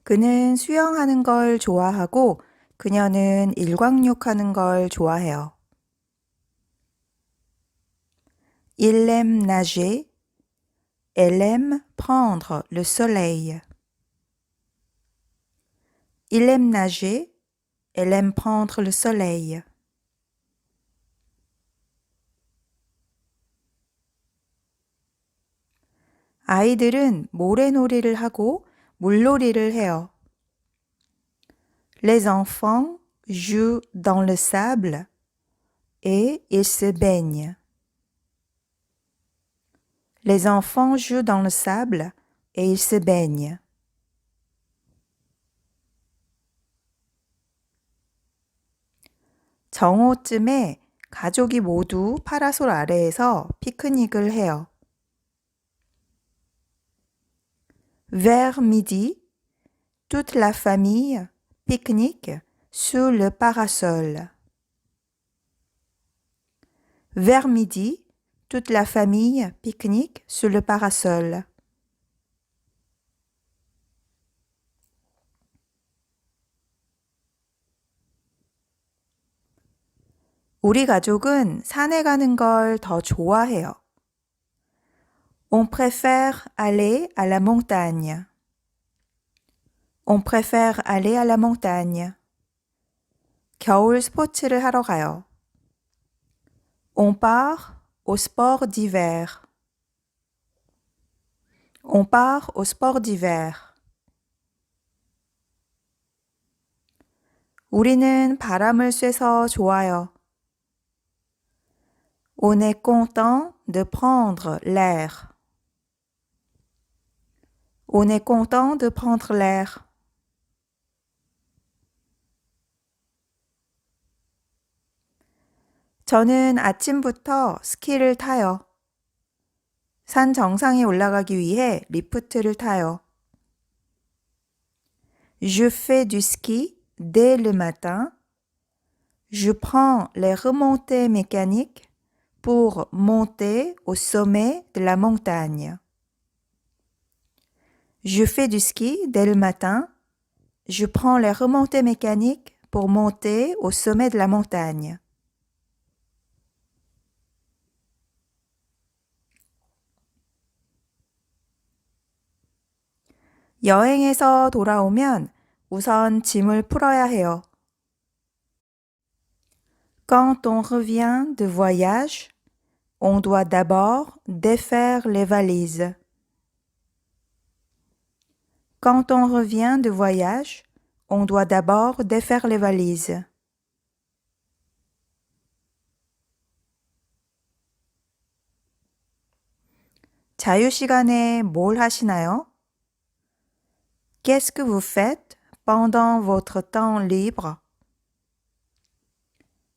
그는 수영하는 걸 좋아하고 그녀는 일광욕하는 걸 좋아해요. Il aime nager. Elle aime prendre le soleil. Il aime nager. Elle aime prendre le soleil. 아이들은 모래놀이를 하고 물놀이를 해요. Les enfants jouent dans le sable et ils se baignent. Les enfants jouent dans le sable et ils se baignent. 정오쯤에 가족이 모두 파라솔 아래에서 피크닉을 해요. Vers midi, toute la famille pique-nique sous le parasol. Vers midi, toute la famille pique-nique sous le parasol. 우리 가족은 산에 가는 걸 더 좋아해요. On préfère aller à la montagne. On préfère aller à la montagne. 겨울 스포츠를 하러 가요. On part au sport d'hiver. On part au sport d'hiver. 우리는 바람을 쐬서 좋아요. On est content de prendre l'air. On est content de prendre l'air. 저는 아침부터 스키를 타요. 산 정상에 올라가기 위해 리프트를 타요. Je fais du ski dès le matin. Je prends les remontées mécaniques pour monter au sommet de la montagne. Je fais du ski dès le matin. Je prends les remontées mécaniques pour monter au sommet de la montagne. 여행에서 돌아오면 우선 짐을 풀어야 해요. Quand on revient de voyage, on doit d'abord défaire les valises. Quand on revient de voyage, on doit d'abord défaire les valises. 자유시간에 뭘 하시나요? Qu'est-ce que vous faites pendant votre temps libre?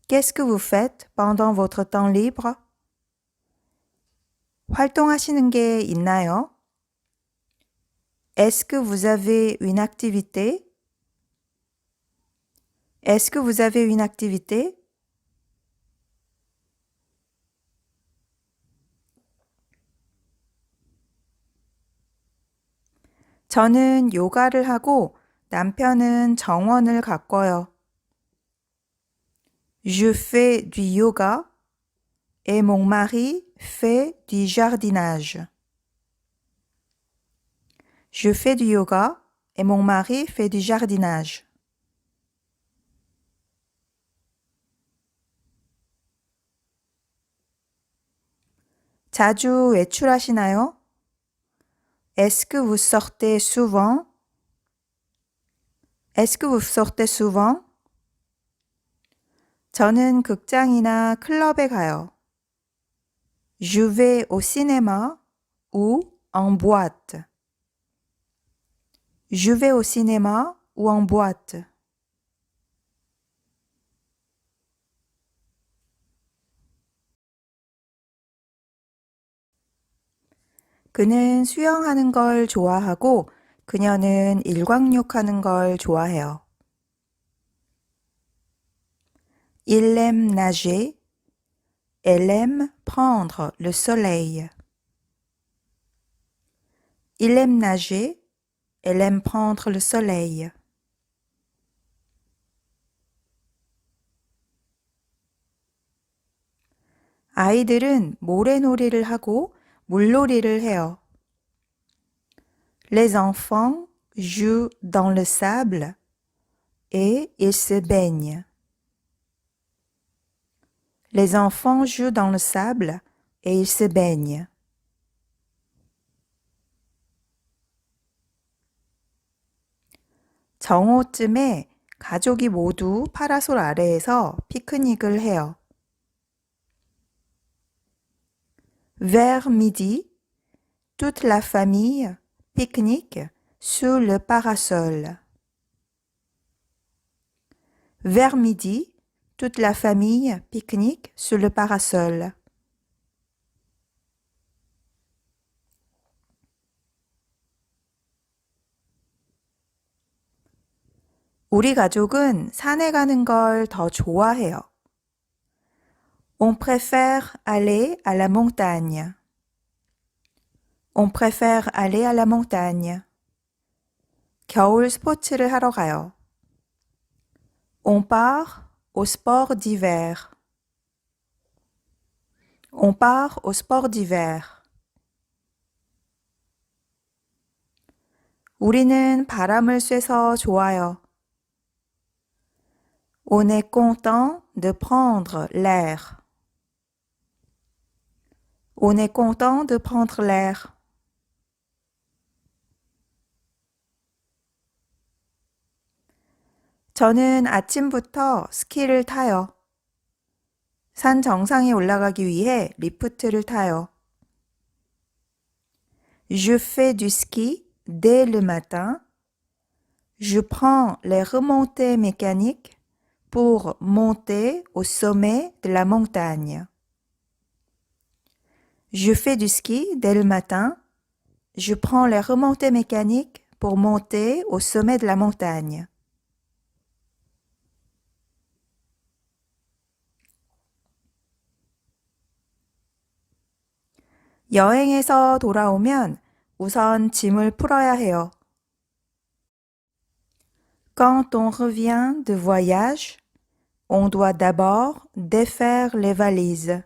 Qu'est-ce que vous faites pendant votre temps libre? 활동하시는 게 있나요? Est-ce que vous avez une activité? Est-ce que vous avez une activité? 저는 요가를 하고 남편은 정원을 가꿔요. Je fais du yoga et mon mari fait du jardinage. Je fais du yoga et mon mari fait du jardinage. 자주 외출하시나요? Est-ce que vous sortez souvent? Est-ce que vous sortez souvent? 저는 극장이나 클럽에 가요. Je vais au cinéma ou en boîte. Je vais au cinéma ou en boîte. 그는 수영하는 걸 좋아하고 그녀는 일광욕하는 걸 좋아해요. Il aime nager. Elle aime prendre le soleil. Il aime nager. elle aime prendre le soleil. 아이들은 모래놀이를 하고 물놀이를 해요. Les enfants jouent dans le sable et ils se baignent. Les enfants jouent dans le sable et ils se baignent. 정오쯤에 가족이 모두 파라솔 아래에서 피크닉을 해요. Vers midi, toute la famille pique-nique sous le parasol. Vers midi, toute la famille pique-nique sous le parasol. 우리 가족은 산에 가는 걸 더 좋아해요. On préfère aller à la montagne. On préfère aller à la montagne. 겨울 스포츠를 하러 가요. On part au sport d'hiver. On part au sport d'hiver. 우리는 바람을 쐬서 좋아요. On est content de prendre l'air. On est content de prendre l'air. 저는 아침부터 스키를 타요. 산 정상에 올라가기 위해 리프트를 타요. Je fais du ski dès le matin. Je prends les remontées mécaniques pour monter au sommet de la montagne. Je fais du ski dès le matin. Je prends les remontées mécaniques pour monter au sommet de la montagne. 여행에서 돌아오면 우선 짐을 풀어야 해요. Quand on revient de voyage, on doit d'abord défaire les valises.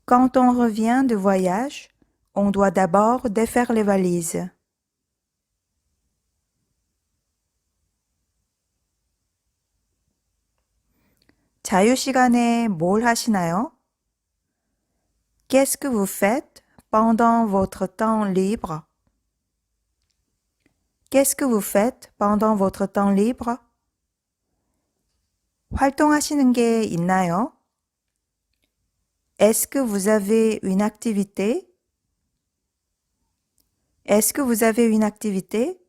Quand on revient de voyage, on doit d'abord défaire les valises. 자유시간에 뭘 하시나요? Qu'est-ce que vous faites pendant votre temps libre? Qu'est-ce que vous faites pendant votre temps libre? 활동하시는 게 있나요? Est-ce que vous avez une activité? Est-ce que vous avez une activité?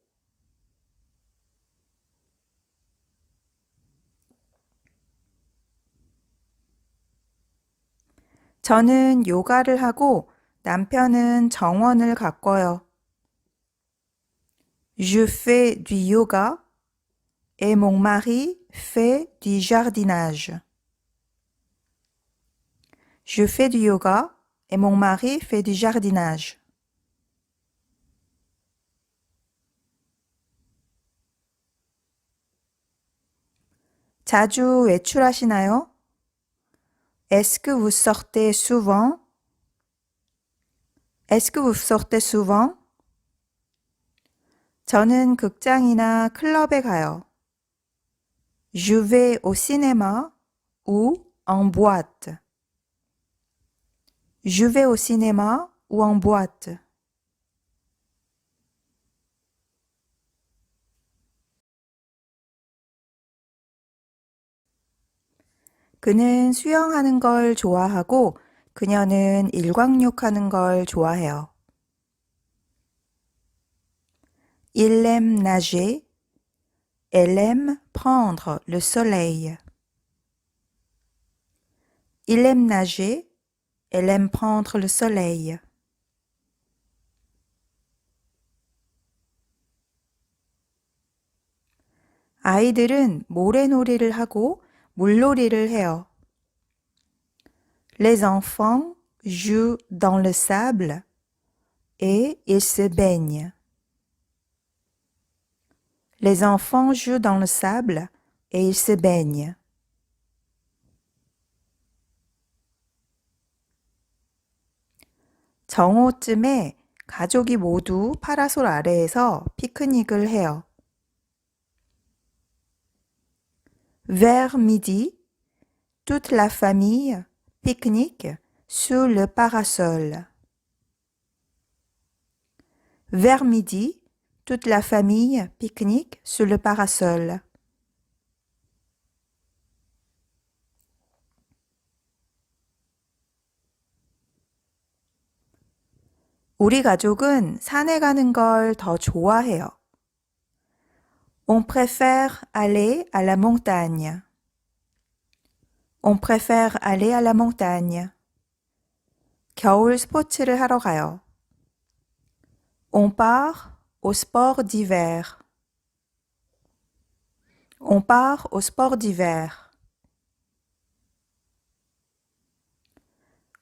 저는 요가를 하고 남편은 정원을 가꿔요. Je fais du yoga et mon mari fait du jardinage. Je fais du yoga et mon mari fait du jardinage. 자주 외출하시나요? Est-ce que vous sortez souvent? Est-ce que vous sortez souvent? 저는 극장이나 클럽에 가요. Je vais au cinéma ou en boîte. Je vais au cinéma ou en boîte. 그는 수영하는 걸 좋아하고 그녀는 일광욕하는 걸 좋아해요. Il aime nager. Elle aime prendre le soleil. Il aime nager. Elle aime prendre le soleil. 아이들은 모래놀이를 하고 물놀이를 해요. Les enfants jouent dans le sable et ils se baignent. Les enfants jouent dans le sable et ils se baignent. 정오쯤에 가족이 모두 파라솔 아래에서 피크닉을 해요. Vers midi, toute la famille pique-nique sous le parasol. Vers midi, toute la famille pique-nique sous le parasol. 우리 가족은 산에 가는 걸 더 좋아해요. On préfère aller à la montagne. On préfère aller à la montagne. 겨울 스포츠를 하러 가요. On part au sport d'hiver. On part au sport d'hiver.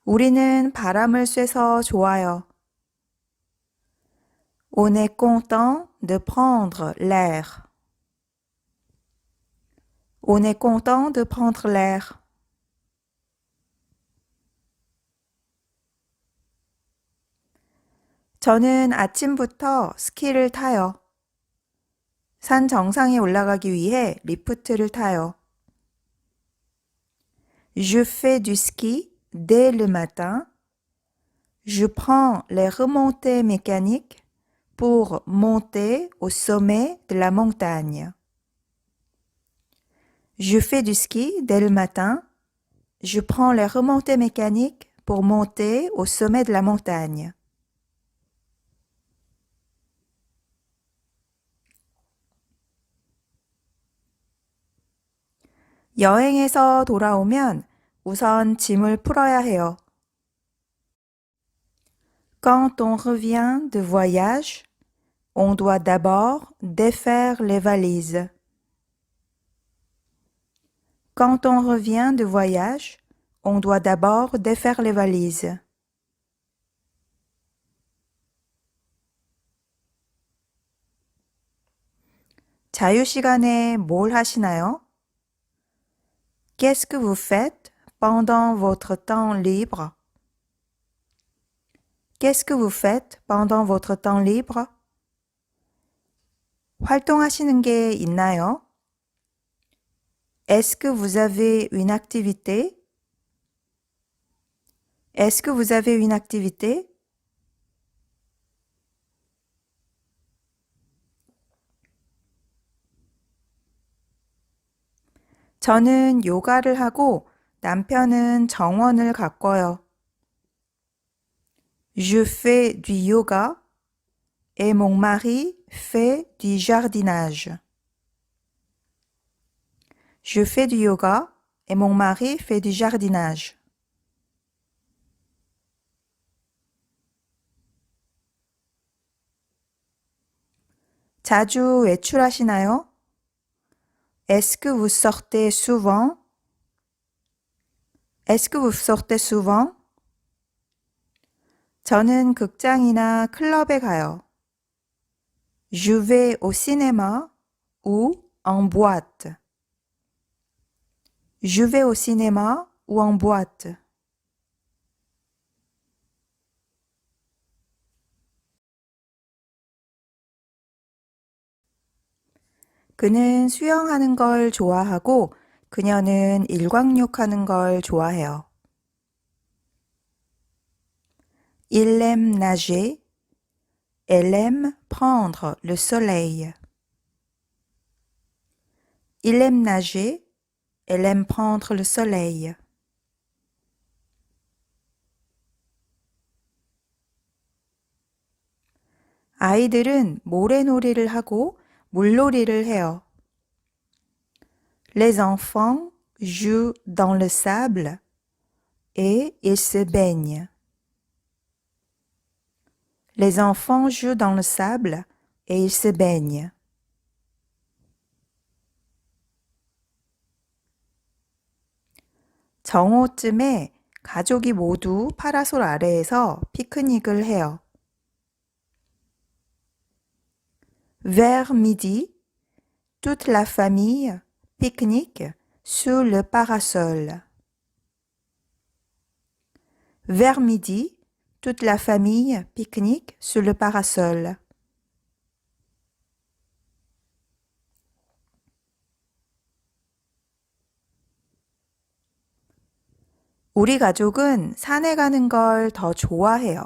우리는 바람을 쐬서 좋아요. On est content de prendre l'air. On est content de prendre l'air. 저는 아침부터 스키를 타요. 산 정상에 올라가기 위해 리프트를 타요. Je fais du ski dès le matin. Je prends les remontées mécaniques pour monter au sommet de la montagne. Je fais du ski dès le matin. Je prends les remontées mécaniques pour monter au sommet de la montagne. 여행에서 돌아오면 우선 짐을 풀어야 해요. Quand on revient de voyage, on doit d'abord défaire les valises. Quand on revient de voyage, on doit d'abord défaire les valises. 자유시간에 뭘 하시나요? Qu'est-ce que vous faites pendant votre temps libre? Qu'est-ce que vous faites pendant votre temps libre? 활동하시는 게 있나요? Est-ce que vous avez une activité? Est-ce que vous avez une activité? 저는 요가를 하고 남편은 정원을 가꿔요. Je fais du yoga et mon mari fait du jardinage. Je fais du yoga et mon mari fait du jardinage. 자주 외출하시나요? Est-ce que vous sortez souvent? Est-ce que vous sortez souvent? 저는 극장이나 클럽에 가요. Je vais au cinéma ou en boîte. Je vais au cinéma ou en boîte. 그는 수영하는 걸 좋아하고 그녀는 일광욕하는 걸 좋아해요. Il aime nager. Elle aime prendre le soleil. Il aime nager. Elle aime prendre le soleil. 아이들은 모래놀이를 하고 물놀이를 해요. Les enfants jouent dans le sable et ils se baignent. Les enfants jouent dans le sable et ils se baignent. 정오쯤에 가족이 모두 파라솔 아래에서 피크닉을 해요. Vers midi, toute la famille pique-nique sous le parasol. Vers midi, toute la famille pique-nique sous le parasol. 우리 가족은 산에 가는 걸 더 좋아해요.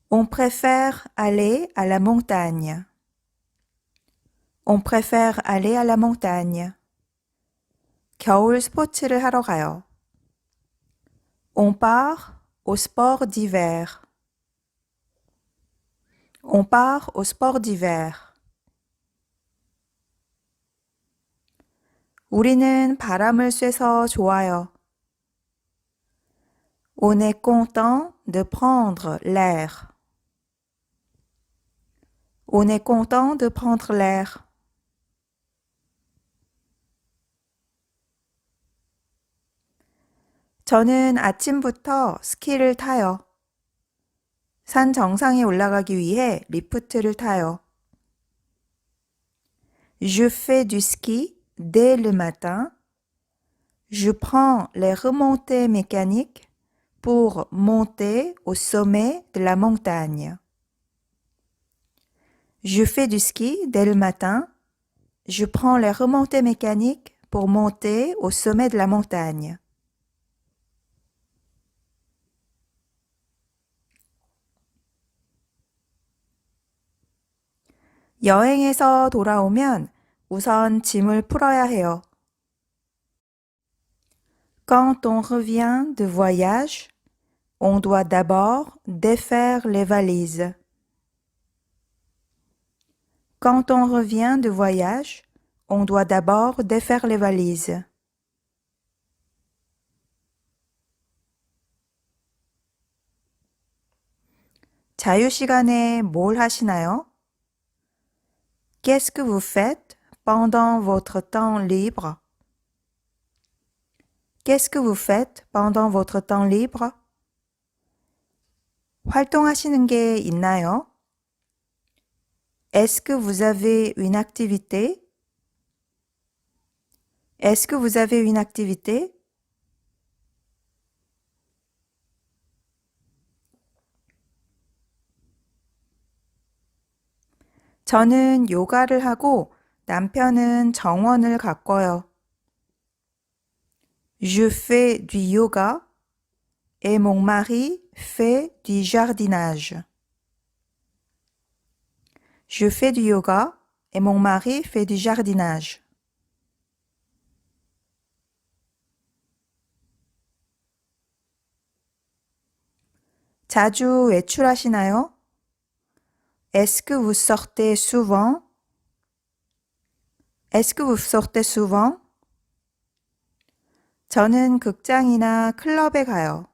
On préfère aller à la montagne. On préfère aller à la montagne. 겨울 스포츠를 하러 가요. On part au sport d'hiver. On part au sport d'hiver. 우리는 바람을 쐬서 좋아요. On est content de prendre l'air. On est content de prendre l'air. 저는 아침부터 스키를 타요. 산 정상에 올라가기 위해 리프트를 타요. Je fais du ski dès le matin. Je prends les remontées mécaniques pour monter au sommet de la montagne. Je fais du ski dès le matin. Je prends les remontées mécaniques pour monter au sommet de la montagne. 여행에서 돌아오면 우선 짐을 풀어야 해요. Quand on revient de voyage, on doit d'abord défaire les valises. Quand on revient de voyage, on doit d'abord défaire les valises. 자유시간에 뭘 하시나요? Qu'est-ce que vous faites pendant votre temps libre? Qu'est-ce que vous faites pendant votre temps libre? 활동하시는 게 있나요? Est-ce que vous avez une activité? Est-ce que vous avez une activité? 저는 요가를 하고 남편은 정원을 가꿔요. Je fais du yoga et mon mari fait du jardinage. Je fais du yoga et mon mari fait du jardinage. 자주 외출하시나요? Est-ce que vous sortez souvent? Est-ce que vous sortez souvent? 저는 극장이나 클럽에 가요.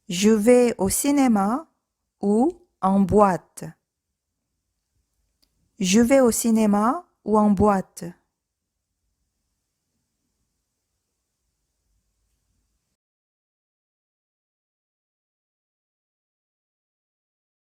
Je vais au cinéma ou en boîte. Je vais au cinéma ou en boîte.